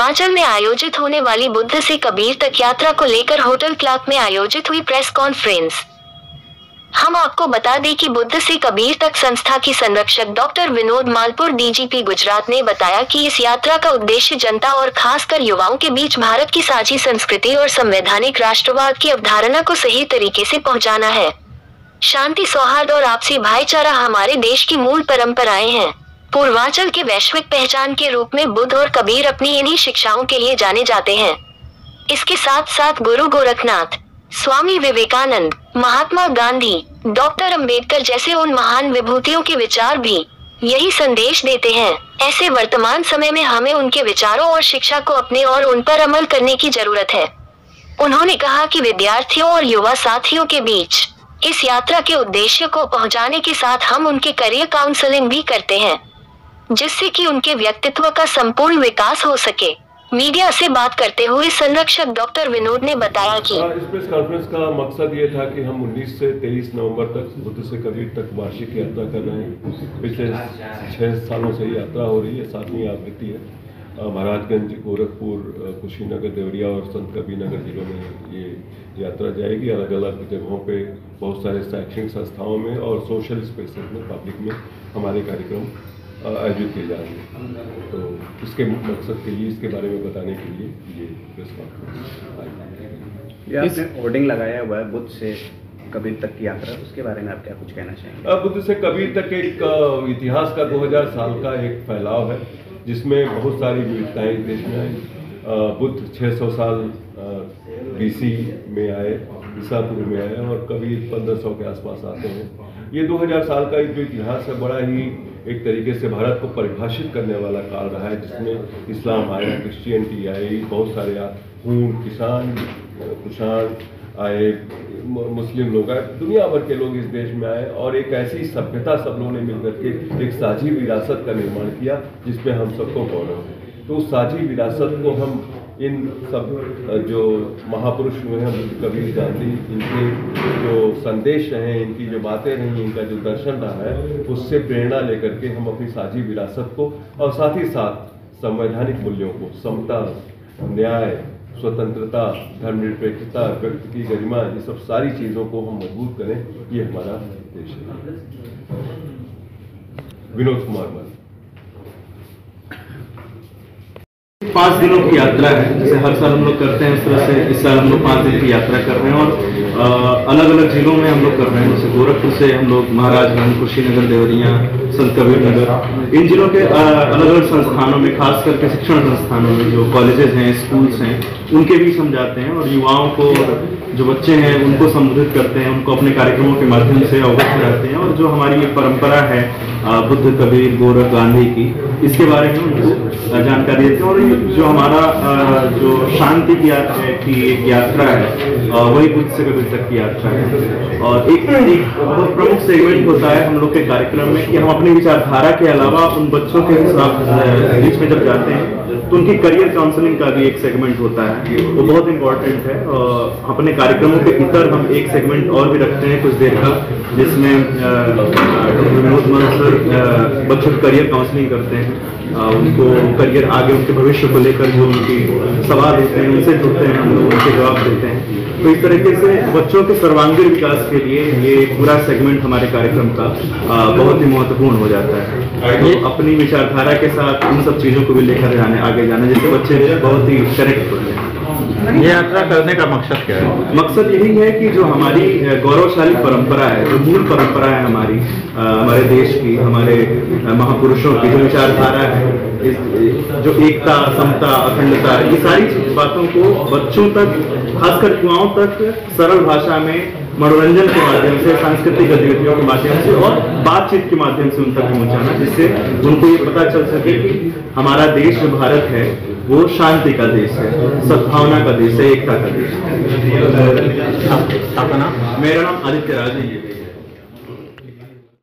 पूर्वांचल में आयोजित होने वाली बुद्ध से कबीर तक यात्रा को लेकर होटल क्लार्क में आयोजित हुई प्रेस कॉन्फ्रेंस। हम आपको बता दें कि बुद्ध से कबीर तक संस्था की संरक्षक डॉक्टर विनोद मालपुर डीजीपी गुजरात ने बताया कि इस यात्रा का उद्देश्य जनता और खासकर युवाओं के बीच भारत की साझी संस्कृति और संवैधानिक राष्ट्रवाद की अवधारणा को सही तरीके से पहुंचाना है। शांति, सौहार्द और आपसी भाईचारा हमारे देश की मूल परंपराएं हैं। पूर्वांचल के वैश्विक पहचान के रूप में बुद्ध और कबीर अपनी इन्हीं शिक्षाओं के लिए जाने जाते हैं। इसके साथ साथ गुरु गोरखनाथ, स्वामी विवेकानंद, महात्मा गांधी, डॉक्टर अंबेडकर जैसे उन महान विभूतियों के विचार भी यही संदेश देते हैं। ऐसे वर्तमान समय में हमें उनके विचारों और शिक्षा को अपने और उन पर अमल करने की जरूरत है। उन्होंने कहा कि विद्यार्थियों और युवा साथियों के बीच इस यात्रा के उद्देश्य को पहुंचाने के साथ हम उनके करियर काउंसलिंग भी करते हैं, जिससे कि उनके व्यक्तित्व का संपूर्ण विकास हो सके। मीडिया से बात करते हुए संरक्षक डॉक्टर विनोद ने बताया कि इस प्रेस कॉन्फ्रेंस का मकसद ये था कि हम 19 से 23 नवंबर तक बुद्ध से कबीर तक वार्षिक यात्रा कर रहे हैं। पिछले 6 सालों से यात्रा हो रही है, 7वीं आवृत्ति है। महाराजगंज, गोरखपुर, कुशीनगर, देवरिया और संत कबीर नगर जिलों में ये यात्रा जाएगी। अलग अलग जगहों पे बहुत सारे शैक्षणिक संस्थाओं में और सोशल स्पेसेस में, पब्लिक में हमारे कार्यक्रम आयोजित किए जा रहे हैं। तो इसके मकसद के लिए, इसके बारे में बताने के लिए ये प्रेस कॉन्फ्रेंस। आपने होर्डिंग लगाया हुआ है बुद्ध से कबीर तक की यात्रा, उसके बारे में आप क्या कुछ कहना चाहेंगे? बुद्ध से कबीर तक एक इतिहास का 2000 साल का एक फैलाव है, जिसमें बहुत सारी विविधताएं देश में आई। बुद्ध 600 साल BC में आए, ईसा पूर्व में आए, और कबीर 1500 के आसपास आते हैं। ये 2000 साल का जो इतिहास है, बड़ा ही एक तरीके से भारत को परिभाषित करने वाला काल रहा है, जिसमें इस्लाम आया, क्रिश्चियनिटी आई, बहुत सारे ऊँट, किसान, कुषाण आए, मुस्लिम लोग आए, दुनिया भर के लोग इस देश में आए, और एक ऐसी सभ्यता सब लोगों ने मिलकर के एक साझी विरासत का निर्माण किया, जिसमें हम सबको गौरव है। तो उस साझी विरासत को हम इन सब जो महापुरुष हुए हैं, बुद्ध, कबीर, गांधी, इनके जो संदेश हैं, इनकी जो बातें रही, इनका जो दर्शन रहा है, उससे प्रेरणा लेकर के हम अपनी साझी विरासत को और साथ ही साथ संवैधानिक मूल्यों को, समता, न्याय, स्वतंत्रता, धर्मनिरपेक्षता, व्यक्ति की गरिमा, ये सब सारी चीज़ों को हम मजबूत करें, ये हमारा उद्देश्य है। विनोद कुमार मान। 5 दिनों की यात्रा है, जैसे हर साल हम लोग करते हैं, उस तरह से इस साल हम लोग 5 दिन की यात्रा कर रहे हैं, और अलग अलग जिलों में हम लोग कर रहे हैं। जैसे गोरखपुर से हम लोग महाराजगंज, कुशीनगर, देवरिया, संत कबीर नगर, इन जिलों के अलग अलग संस्थानों में, खास करके शिक्षण संस्थानों में जो कॉलेजेस हैं, स्कूल्स हैं, उनके भी समझाते हैं, और युवाओं को, जो बच्चे हैं, उनको संबोधित करते हैं, उनको अपने कार्यक्रमों के माध्यम से अवगत कराते हैं, और जो हमारी ये परंपरा है बुद्ध, कबीर, गोरख, गांधी की, इसके बारे में उनको जानकारी देते हैं। और जो हमारा जो शांति की एक यात्रा है, वही बुद्ध से कबीर तक की यात्रा है। और एक बहुत प्रमुख सेगमेंट होता है हम लोग के कार्यक्रम में कि हम अपनी विचारधारा के अलावा उन बच्चों के बीच में जब जाते हैं, तो उनकी करियर काउंसलिंग का भी एक सेगमेंट होता है, वो बहुत इंपॉर्टेंट है। अपने कार्यक्रमों के इतर हम एक सेगमेंट और भी रखते हैं कुछ देर का, जिसमें विनोद मान सर बच्चों की करियर काउंसलिंग करते हैं, उनको करियर आगे उनके भविष्य को लेकर जो उनकी सवाल होते हैं, उनसे जुड़ते हैं, हम लोग उनके जवाब देते हैं। तो इस तरीके से बच्चों के सर्वांगीण विकास के लिए ये पूरा सेगमेंट हमारे कार्यक्रम का बहुत ही महत्वपूर्ण हो जाता है। तो अपनी विचारधारा के साथ इन सब चीज़ों को भी लेकर आगे जाना, जिससे बच्चे बहुत ही करेक्ट होते हैं। ये यात्रा करने का मकसद क्या है? मकसद यही है कि जो हमारी गौरवशाली परंपरा है, जो मूल परंपरा है हमारे देश की, हमारे महापुरुषों की जो विचारधारा है, जो एकता, समता, अखंडता, ये सारी बातों को बच्चों तक, खासकर युवाओं तक सरल भाषा में, मनोरंजन के माध्यम से, सांस्कृतिक गतिविधियों के माध्यम से और बातचीत के माध्यम से उन तक पहुंचाना, जिससे उनको ये पता चल सके कि हमारा देश जो भारत है वो शांति का देश है, सद्भावना का देश है, एकता का देश है। आपका नाम? मेरा नाम आदित्य राज है।